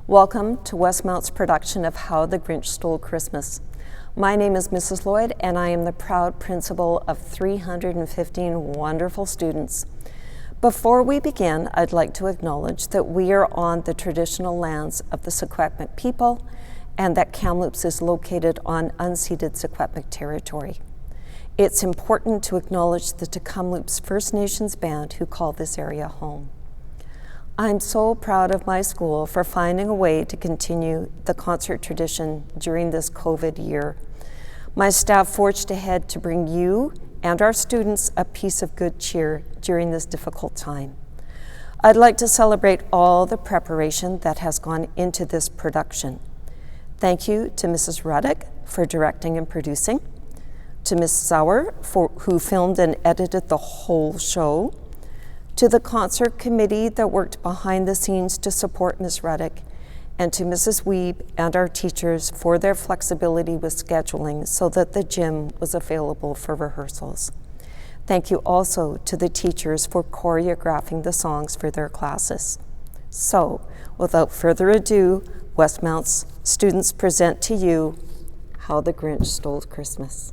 Welcome to Westmount's production of How the Grinch Stole Christmas. My name is Mrs. Lloyd, and I am the proud principal of 315 wonderful students. Before we begin, I'd like to acknowledge that we are on the traditional lands of the Secwepemc people and that Kamloops is located on unceded Secwepemc territory. It's important to acknowledge the Kamloops First Nations band who call this area home. I'm so proud of my school for finding a way to continue the concert tradition during this COVID year. My staff forged ahead to bring you and our students a piece of good cheer during this difficult time. I'd like to celebrate all the preparation that has gone into this production. Thank you to Mrs. Ruddock for directing and producing, to Ms. Sauer who filmed and edited the whole show, to the concert committee that worked behind the scenes to support Ms. Ruddock, and to Mrs. Weeb and our teachers for their flexibility with scheduling so that the gym was available for rehearsals. Thank you also to the teachers for choreographing the songs for their classes. So, without further ado, Westmount's students present to you How the Grinch Stole Christmas.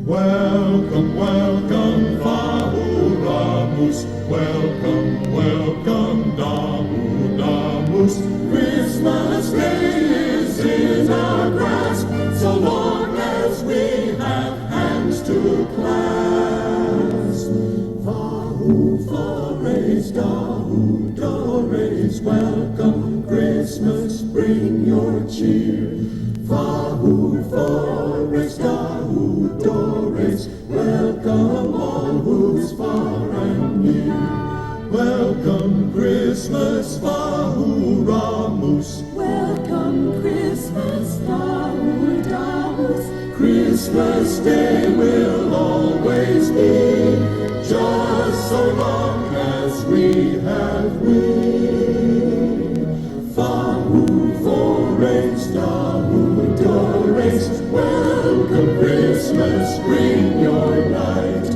Welcome, welcome, Vahuramus. Welcome, welcome, Damu Damus. Christmas Day is in our grasp, so long as we have hands to clasp. Vahu Fores, Dahu Dores. Welcome, Christmas, bring your cheer. Vahu Fores, Dahu Dores. Welcome all who's far and near. Welcome Christmas, Vahuramus. Welcome Christmas, Dahu Damus. Christmas Day will always be, just so long as we have we. Vahu Fores, Dahu Dores. Welcome Christmas, bring your light.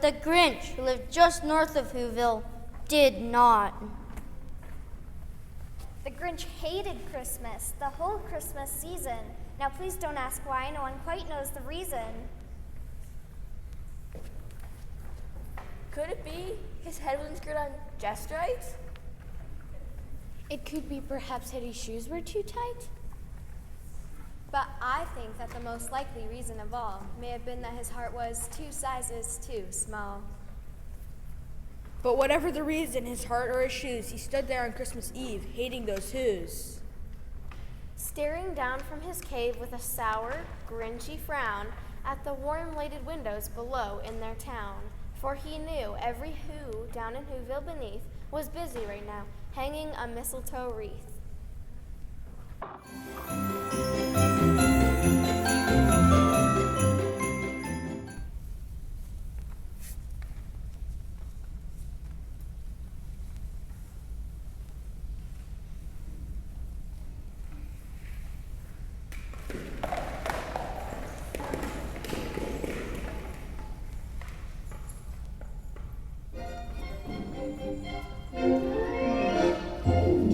But the Grinch, who lived just north of Whoville, did not. The Grinch hated Christmas, the whole Christmas season. Now please don't ask why, no one quite knows the reason. Could it be his head wasn't screwed on just right? It could be perhaps Hetty's shoes were too tight. But I think that the most likely reason of all may have been that his heart was 2 sizes too small. But whatever the reason, his heart or his shoes, he stood there on Christmas Eve, hating those who's. Staring down from his cave with a sour, grinchy frown at the warm-lighted windows below in their town. For he knew every who down in Whoville beneath was busy right now, hanging a mistletoe wreath.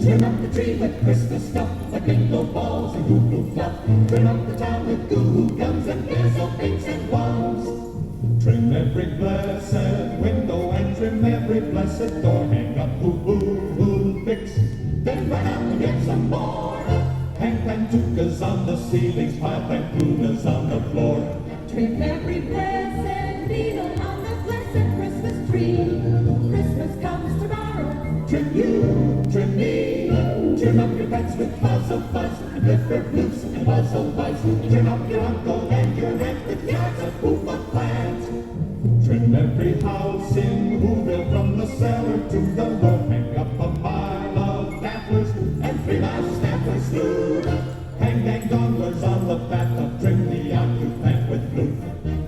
Trim up the tree with Christmas stuff, like bingo balls and hoo-hoo fluff. Trim up the town with goo-hoo gums and basil pinks and plums. Trim every blessed window and trim every blessed door. Hang up hoo-hoo fix, then run out and get some more. Hang pantukas on the ceilings, pile pantunas on the floor. Trim every blessed needle on the blessed Christmas tree. Christmas comes tomorrow. Trim you, trim me. Trim up your pets with clouds of fuzz, and liver bloofs and muzzle buzz. Trim up your uncle and your aunt with yards of poop of plants. Trim every house in Whoville from the cellar to the roof. Hang up a mile of dafflers and 3 miles of staffers too. Hang danglers on the bathtub, trim the occupant with glue.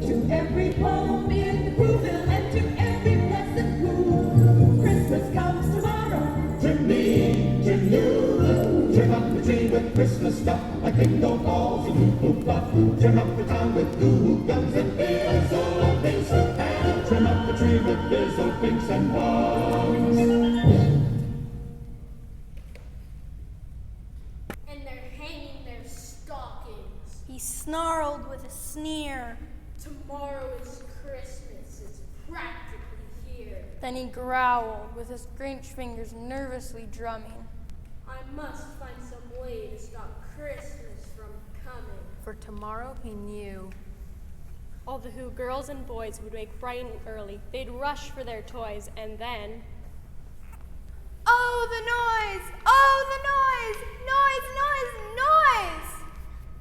To every home in Whoville and to every blessed who. Christmas comes tomorrow. Trim me, trim you. Trim up the tree with Christmas stuff, like bingo balls and hoo-hoo fluff. Trim up the town with goo-hoo gums and basil pinks. And trim up the tree with basil pinks and plums. And they're hanging their stockings. He snarled with a sneer. Tomorrow is Christmas. It's practically here. Then he growled with his Grinch fingers nervously drumming. I must find some way to stop Christmas from coming. For tomorrow he knew. All the Who girls and boys would wake bright and early. They'd rush for their toys, and then... Oh, the noise! Oh, the noise! Noise, noise, noise!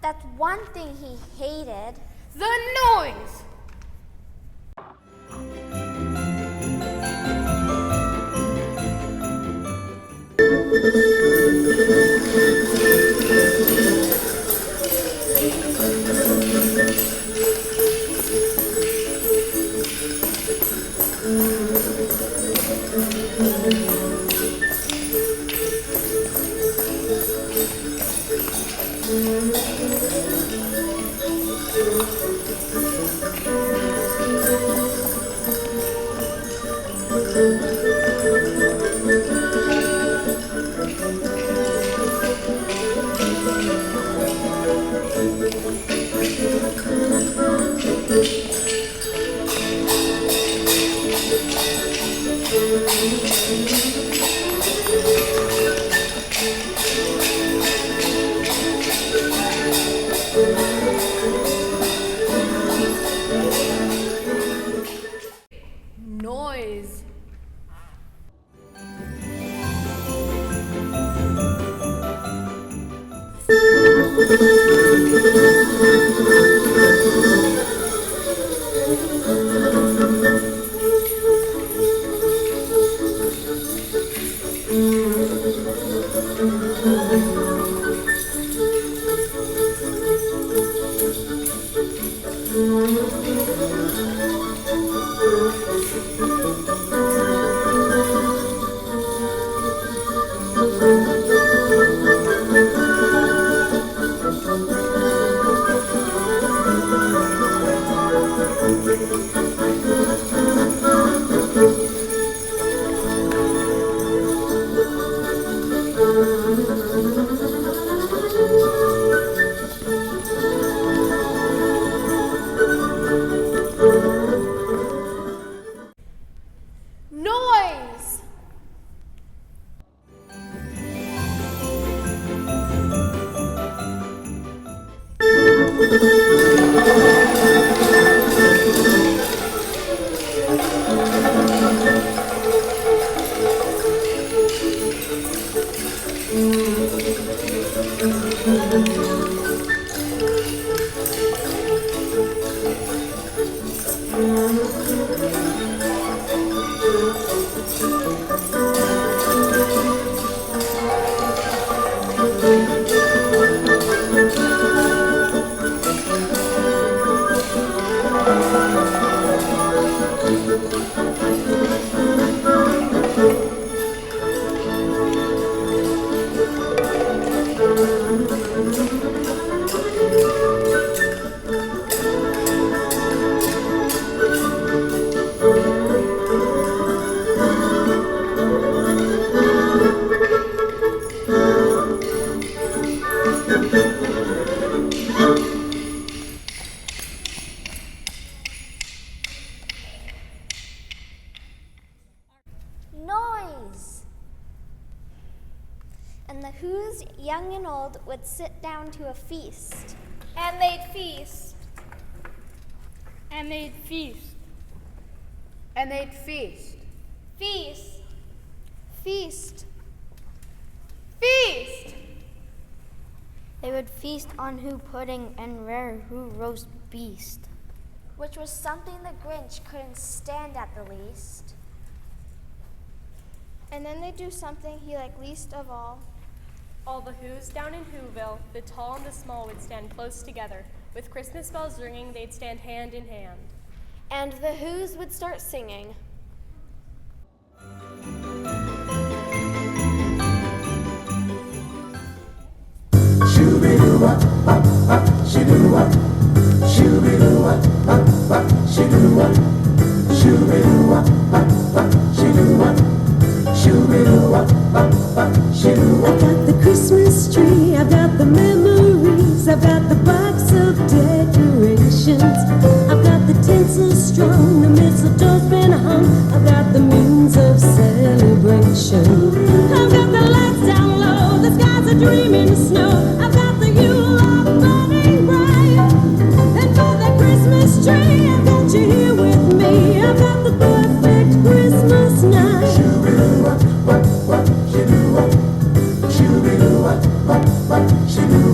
That's one thing he hated. The noise! Noise. Noise! Noise! And the Who's, young and old, would sit down to a feast. And they'd feast. And they'd feast. And they'd feast. Feast. Feast. Feast! They would feast on Who pudding and rare Who roast beast. Which was something the Grinch couldn't stand at the least. And then they'd do something he liked least of all. All the Who's down in Whoville, the tall and the small, would stand close together. With Christmas bells ringing, they'd stand hand in hand. And the Who's would start singing. I've got the Christmas tree, I've got the memories, I've got the box of decorations, I've got the tinsel strung, the mistletoe's been hung, I've got the means of celebration. I've got the lights down low, the skies are dreaming of snow, I've got the Yule log burning bright, and for the Christmas tree, I've got you here with me, I've got the perfect Christmas night.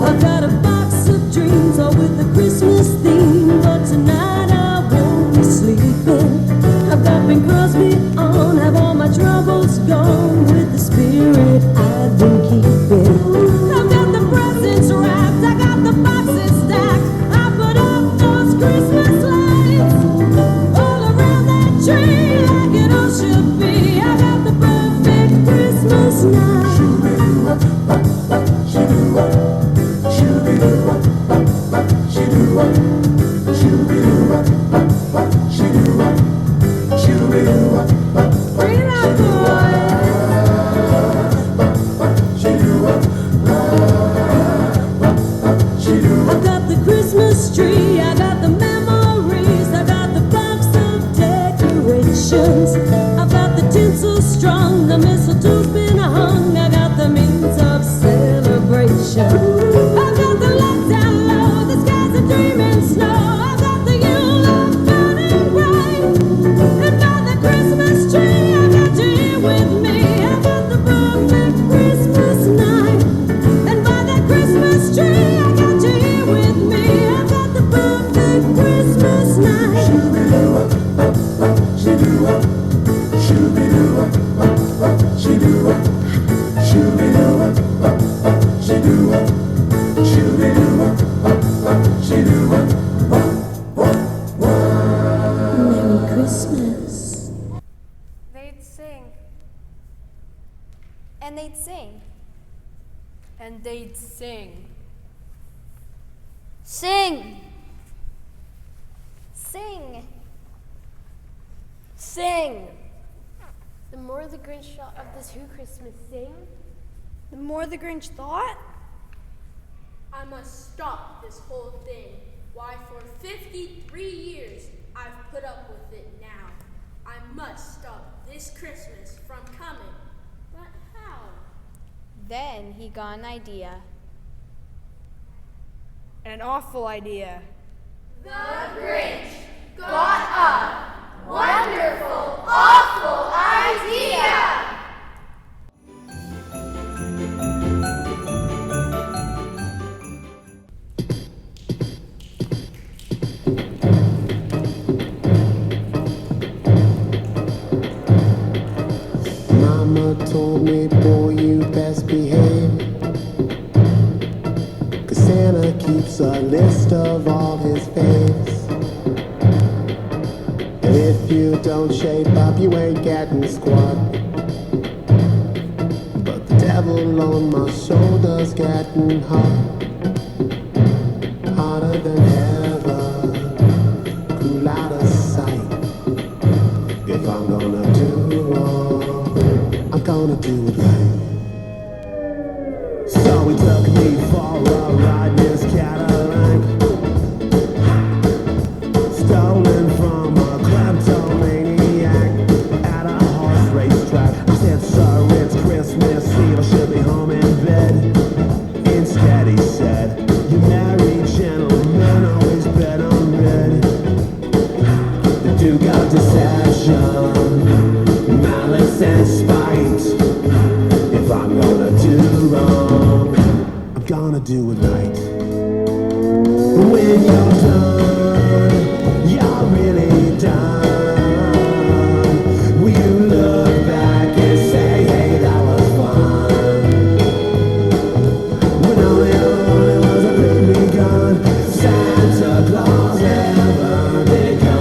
I've got a box of dreams, all with a Christmas theme, but tonight I won't be sleeping. I've got Bing Crosby on, have all my troubles gone, with the spirit I've been keeping. I've got the presents wrapped, I got the boxes stacked, I put up those Christmas lights all around that tree, like it all should be. I got the perfect Christmas night. I've got the Christmas tree, I got the memories, I got the box of decorations, I've got the tinsel strung, the mistletoe's been hung, I got the means of celebration. I've got the lights down low, the skies are dreaming snow, I've got the Yule log burning bright, and by the Christmas tree, I've got you here with me, I've got the perfect Christmas night, and by that Christmas tree, I got you here with me, I've got the perfect Christmas night. Merry Christmas. They'd sing. And they'd sing. And they'd sing. Sing! Sing. Sing! The more the Grinch thought of this Who Christmas thing, The more the Grinch thought, I must stop this whole thing. Why, for 53 years, I've put up with it now. I must stop this Then he got an idea. An awful idea. The Grinch got a wonderful, awful idea! Mama told me, boy, you best behave, 'cause Santa keeps a list of all his faves. And if you don't shape up, you ain't getting squat. But the devil on my shoulder's getting hot, hotter than ever, cool out of sight. If I'm gonna do wrong, I'm gonna do it right. So he took me for a ride in his Cadillac, stolen from a kleptomaniac at a horse racetrack. I said, sir, it's Christmas Eve, I should be home in bed. Instead he said, you married gentlemen always bet on red. The Duke of Deception, malice and spite. If I'm gonna do wrong, I'm gonna do it right. When you're done, you're really done. Will you look back and say, hey, that was fun? When all it was a big begun, Santa Claus ever did come.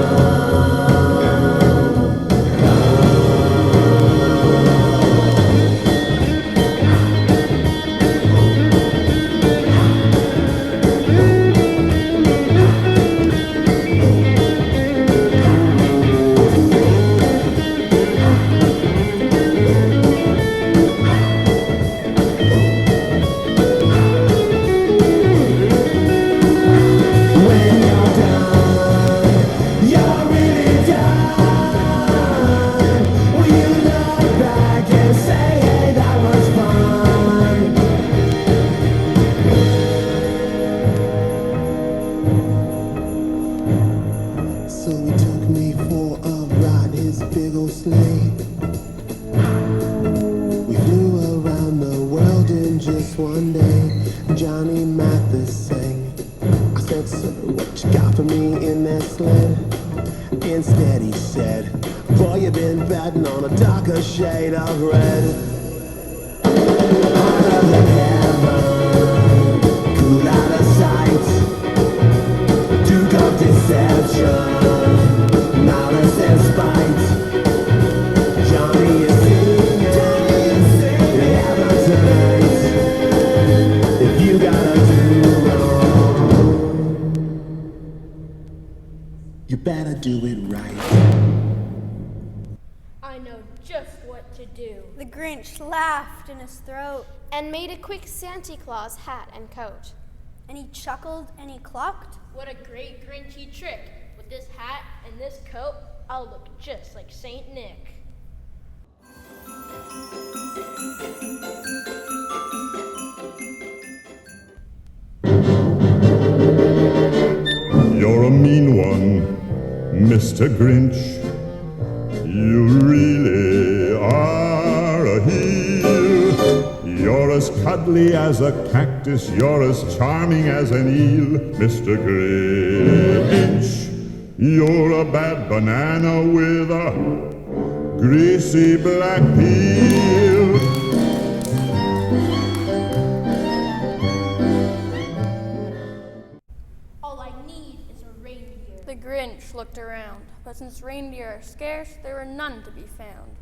When you're done, you're really done. Will you look back and say, hey, that was fun? So he took me for a ride in his big old sleigh. We flew around the world in just one day. Johnny Mathis sang. I said, sir, what you got for me in that sled? Instead he said, boy, you've been betting on a darker shade of red. Hotter than heaven, cool out of sight. Duke of Deception, malice and spite. Johnny is singing, heaven tonight. If you gotta do wrong, you better do it right. I know just what to do. The Grinch laughed in his throat, And made a quick Santa Claus hat and coat. and he chuckled and he clucked. What a great Grinchy trick. With this hat and this coat, I'll look just like Saint Nick. You're a mean one, Mr. Grinch. You really are a heel. You're as cuddly as a cactus. You're as charming as an eel, Mr. Grinch. You're a bad banana with a greasy black peel. All I need is a reindeer. The Grinch looked around, but since reindeer are scarce, there were none to be found.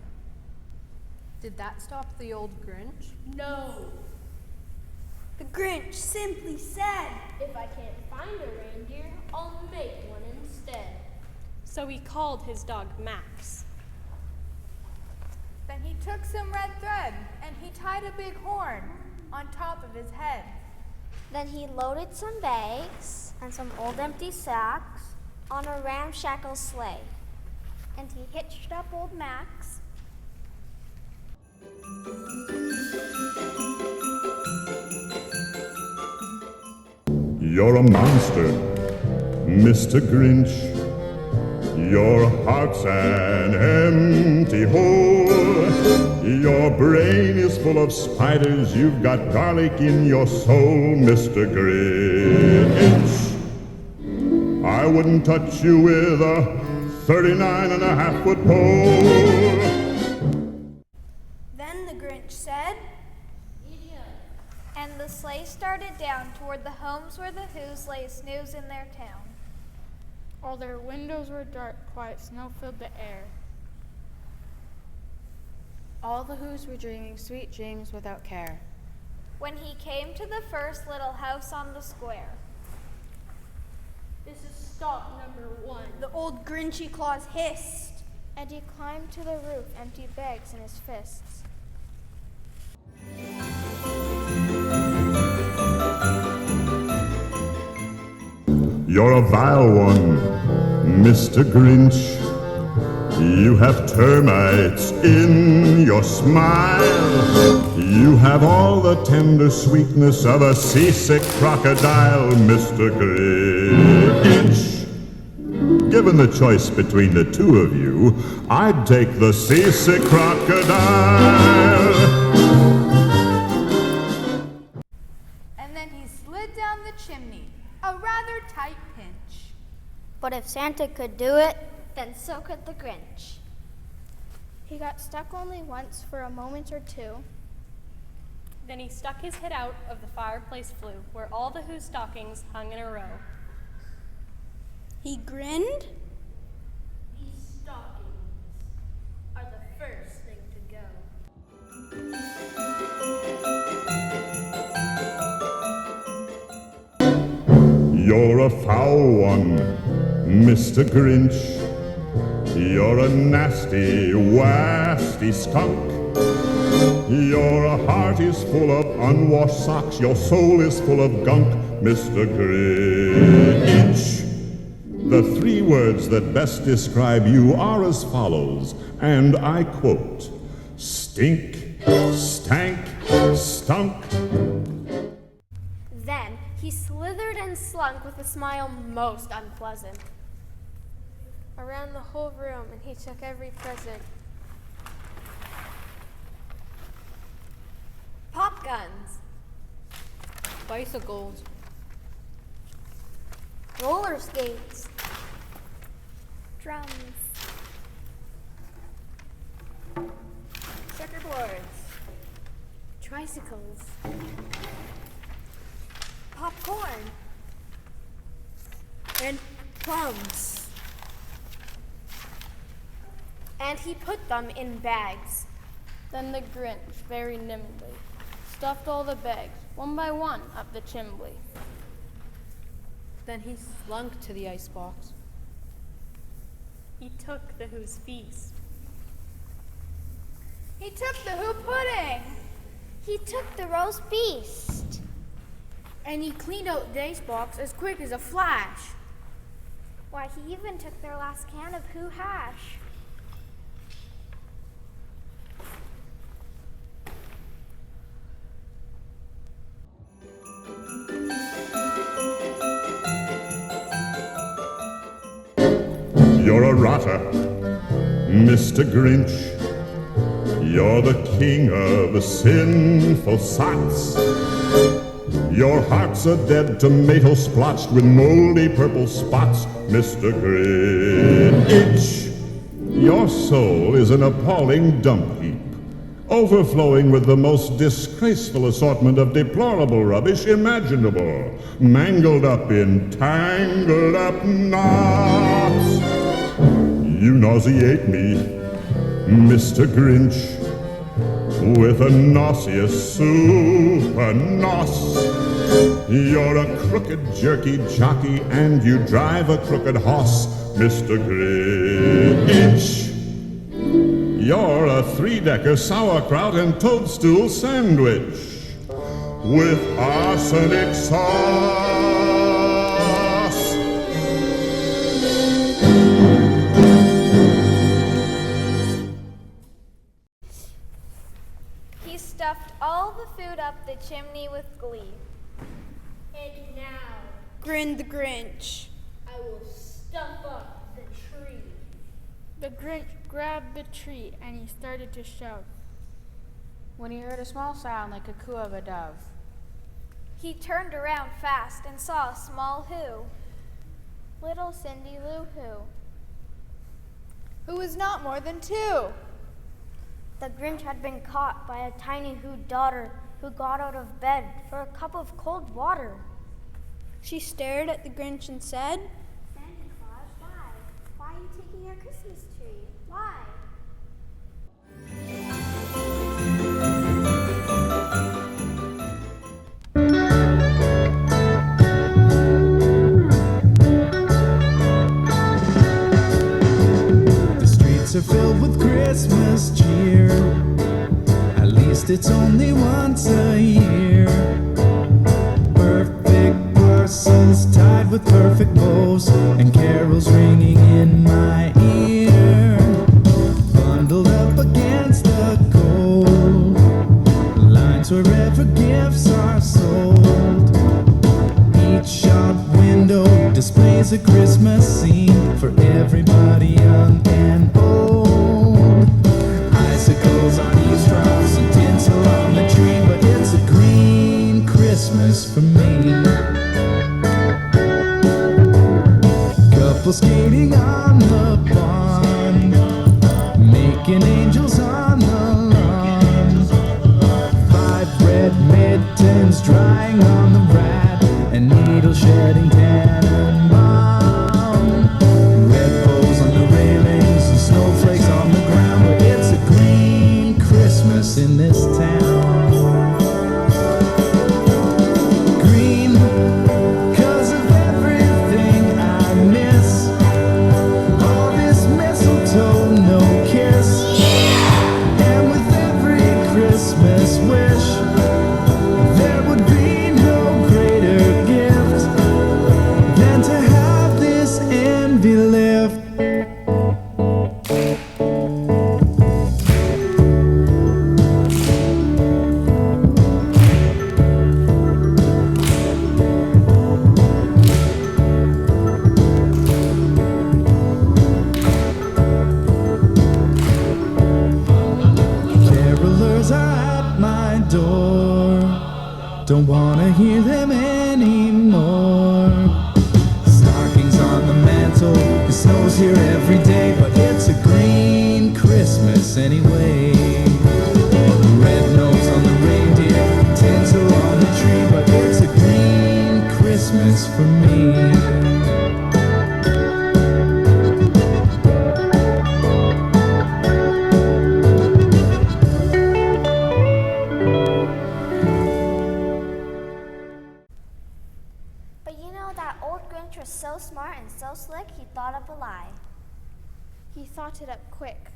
Did that stop the old Grinch? No. The Grinch simply said, If I can't find a reindeer, I'll make one instead. So he called his dog Max. Then he took some red thread and he tied a big horn on top of his head. Then he loaded some bags and some old empty sacks on a ramshackle sleigh. And he hitched up old Max You're a monster, Mr. Grinch. Your heart's an empty hole. Your brain is full of spiders. You've got garlic in your soul, Mr. Grinch. I wouldn't touch you with a 39.5-foot pole. Then the Grinch said, And the sleigh started down toward the homes where the Who's lay snooze in their town. All their windows were dark, quiet snow filled the air. All the Who's were dreaming sweet dreams without care. When he came to the first little house on the square. This is stop number 1. The old Grinchy claws hissed. And he climbed to the roof, empty bags in his fists. You're a vile one, Mr. Grinch. You have termites in your smile. You have all the tender sweetness of a seasick crocodile, Mr. Grinch. Given the choice between the two of you, I'd take the seasick crocodile. And then he slid down the chimney, a rather tight pinch. But if Santa could do it, Then so could the Grinch. He got stuck only once for a moment or two. Then he stuck his head out of the fireplace flue, where all the Who's stockings hung in a row. He grinned. These stockings are the first thing to go. You're a foul one, Mr. Grinch. You're a nasty, wasty skunk. Your heart is full of unwashed socks. Your soul is full of gunk, Mr. Grinch. The 3 words that best describe you are as follows, and I quote, stink, stank, stunk. Then he slithered and slunk with a smile most unpleasant around the whole room, and he took every present. Pop guns, Bicycles, Roller skates. Drums. checkerboards, tricycles, Popcorn. And plums. and he put them in bags. Then the Grinch, very nimbly, stuffed all the bags, one by one, up the chimbley. Then he slunk to the icebox. He took the Who's feast. He took the Who pudding. He took the roast beast. And he cleaned out the icebox as quick as a flash. Why, he even took their last can of Who hash. You're a rotter, Mr. Grinch. You're the king of the sinful sots. Your heart's a dead tomato splotched with moldy purple spots, Mr. Grinch. Your soul is an appalling dump heap, overflowing with the most disgraceful assortment of deplorable rubbish imaginable, mangled up in tangled up knots. You nauseate me, Mr. Grinch, with a nauseous super nos. You're a crooked jerky jockey and you drive a crooked hoss, Mr. Grinch. You're a 3-decker sauerkraut and toadstool sandwich with arsenic sauce. He stuffed all the food up the chimney with glee. And now grinned the Grinch. I will stuff up the tree. The Grinch grabbed the tree and he started to shout when he heard a small sound like a coo of a dove. He turned around fast and saw a small Who. Little Cindy Lou Who was not more than 2. The Grinch had been caught by a tiny Who daughter who got out of bed for a cup of cold water. She stared at the Grinch and said, Santa Claus, why? Why are you taking our Christmas tree? Why? The streets are filled with Christmas cheer. At least it's only once a year. Perfect parcels tied with perfect bows, and carols ringing in my ear. Bundled up against the cold, lines wherever gifts are sold. Each shop window displays a Christmas scene for everybody young and old. Icicles on eavesdrops and tinsel on the tree, but it's a green Christmas for me. Couple skating on the pond, making angels on the lawn. 5 red mittens drying on the rat, and needle shedding tannenbaum. Red poles on the railings and snowflakes on the ground, but it's a green Christmas in this town. Green, 'cause of everything I miss. All this mistletoe, no kiss. And with every Christmas wish, there would be no greater gift than to have this envy lift. Carolers are at my door, don't wanna hear them anymore. Stockings on the mantle, it snows here every day, but it's a green Christmas anyway. Red nose on the reindeer, tinsel on the tree, but it's a green Christmas for me. But you know, that old Grinch was so smart and so slick, he thought up a lie. He thought it up quick.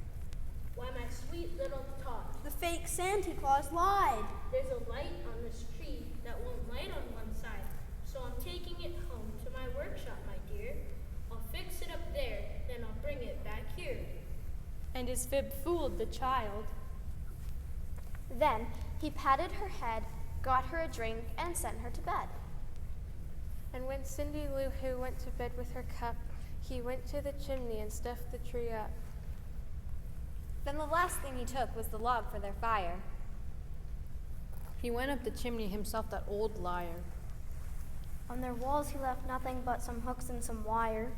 Why, my sweet little tot, The fake Santa Claus lied. there's a light on this tree that won't light on one side, so I'm taking it home to my workshop, my dear. I'll fix it up there, then I'll bring it back here. And his fib fooled the child. Then he patted her head, got her a drink, and sent her to bed. And when Cindy Lou Who went to bed with her cup, he went to the chimney and stuffed the tree up. Then the last thing he took was the log for their fire. He went up the chimney himself, that old liar. On their walls he left nothing but some hooks and some wire.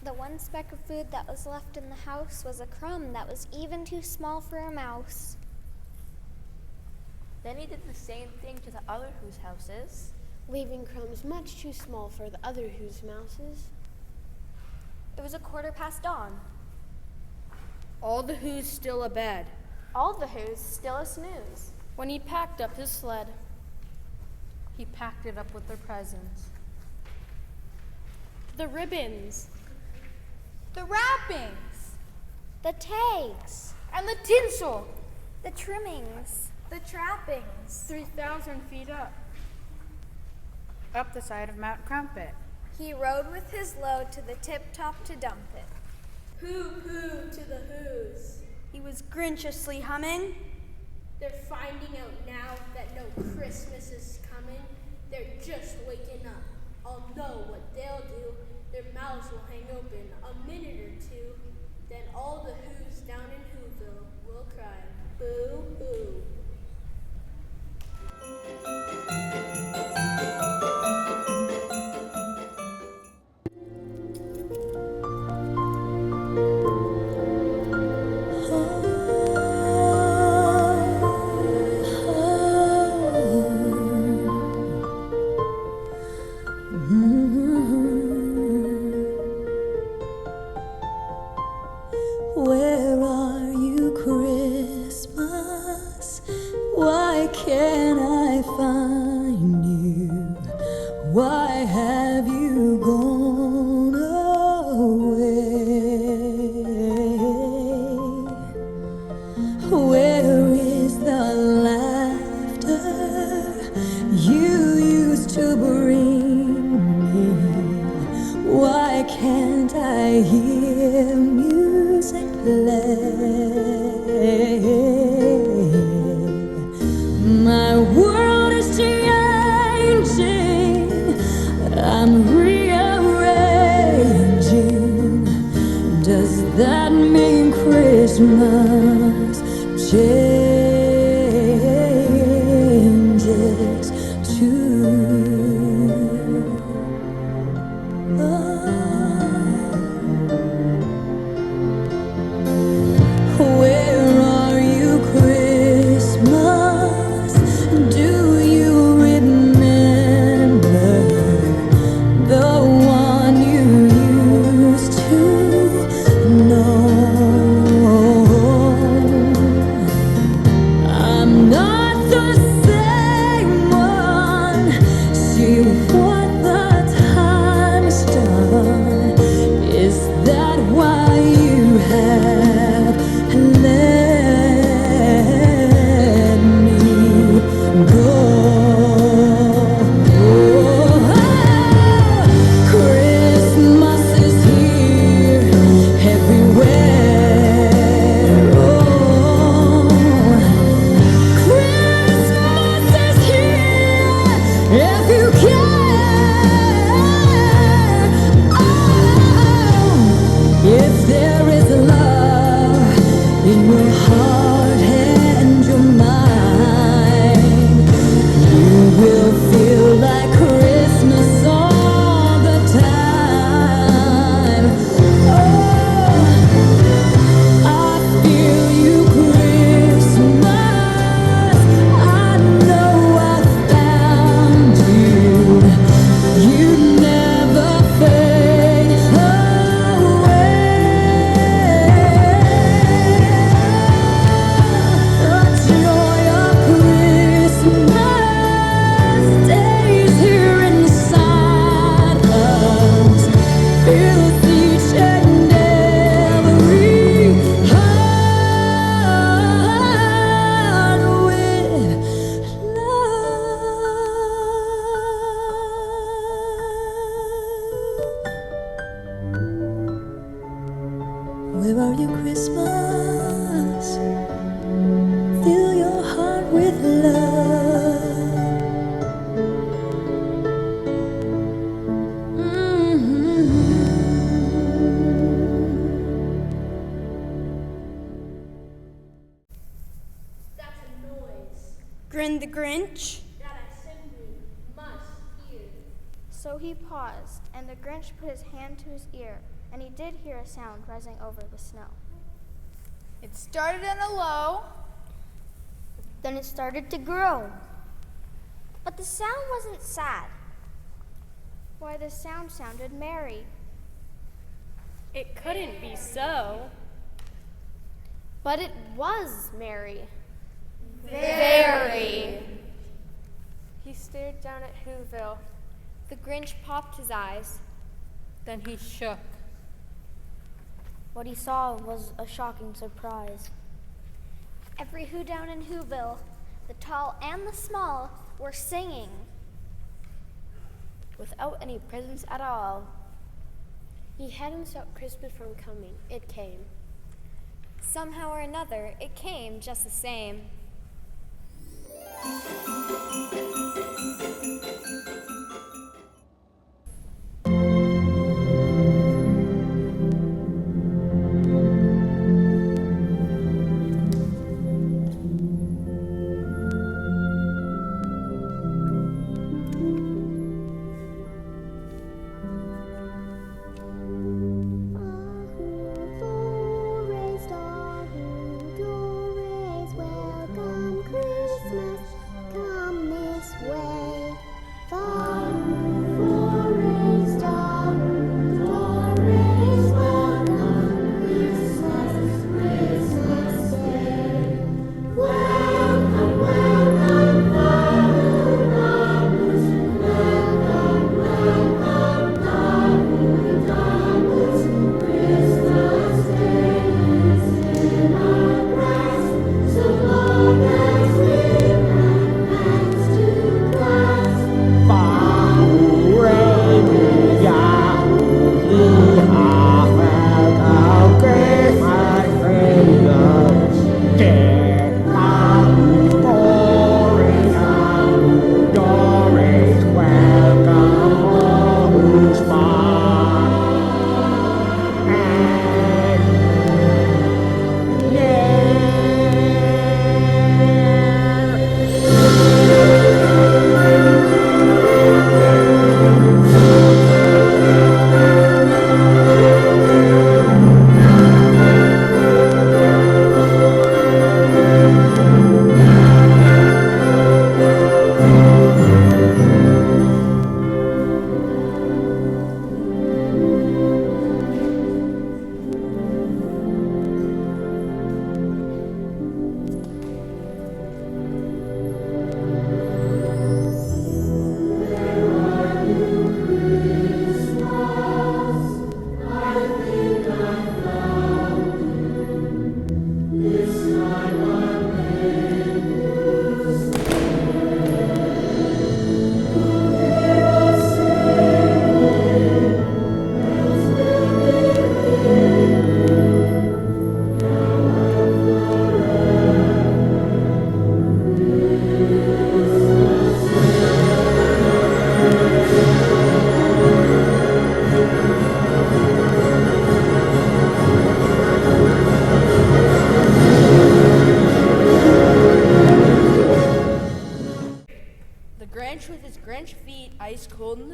The one speck of food that was left in the house was a crumb that was even too small for a mouse. Then he did the same thing to the other Whose houses. Leaving crumbs much too small for the other Whose mouses. It was 1/4 dawn. All the Who's still abed. All the Who's still a snooze. When he packed up his sled, he packed it up with their presents. The ribbons. The wrappings. The tags. And the tinsel. The trimmings. The trappings. 3,000 feet up the side of Mount Crumpet. He rode with his load to the tip-top to dump it. Hoo-hoo to the Who's. He was grinchiously humming. They're finding out now that no Christmas is coming. They're just waking up. I'll know what they'll do. Their mouths will hang open a minute or two. Then all the Who's down in Whoville will cry, boo hoo. Where are you, Christmas? Why can't I find you? Why have you gone away? Where is the laughter you used to bring me? Why can't I hear music play? My world is changing, I'm rearranging. Does that mean Christmas changes too? Where are you, Christmas? Do you remember the one you used to know? I'm not the same one. See what the time's done. Is that why you have let me go? Christmas is here everywhere. Oh, Christmas is here if you care. Oh, if there is love in your heart and your mind, you will feel like Christmas all the time. Oh, I feel you, Christmas. I know I found you. You never fade away. The joy of Christmas stays here inside us. Fills each and every heart with love. Where are you, Christmas? Fill your heart with love. That's a noise Grinned the Grinch. that I simply must hear. So he paused, and the Grinch put his hand to his ear, and he did hear a sound rising over the snow. It started in a low. Then it started to grow. But the sound wasn't sad. Why, the sound sounded merry. It couldn't be so. But it was merry. Very. He stared down at Whoville. The Grinch popped his eyes. Then he shook. What he saw was a shocking surprise. Every Who down in Whoville, the tall and the small, were singing. Without any presents at all. He hadn't stopped Christmas from coming. It came. Somehow or another, it came just the same.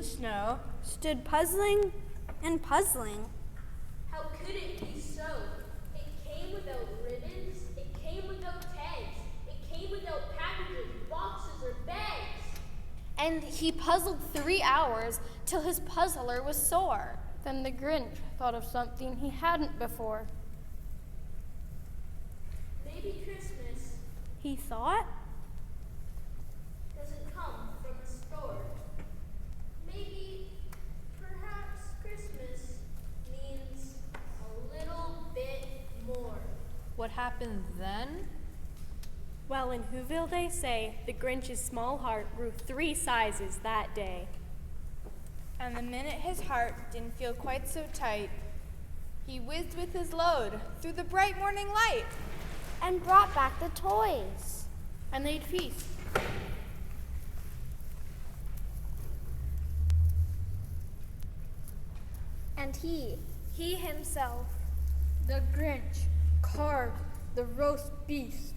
snow, stood puzzling and puzzling. How could it be so? It came without ribbons, it came without tags, it came without packages, boxes, or bags. And he puzzled 3 hours till his puzzler was sore. Then the Grinch thought of something he hadn't before. Maybe Christmas He thought. doesn't come from a store. Maybe, perhaps Christmas means a little bit more. What happened then? Well, in Whoville they say the Grinch's small heart grew 3 sizes that day. And the minute his heart didn't feel quite so tight, he whizzed with his load through the bright morning light. And brought back the toys. And they'd feast. And he He himself. The Grinch carved the roast beast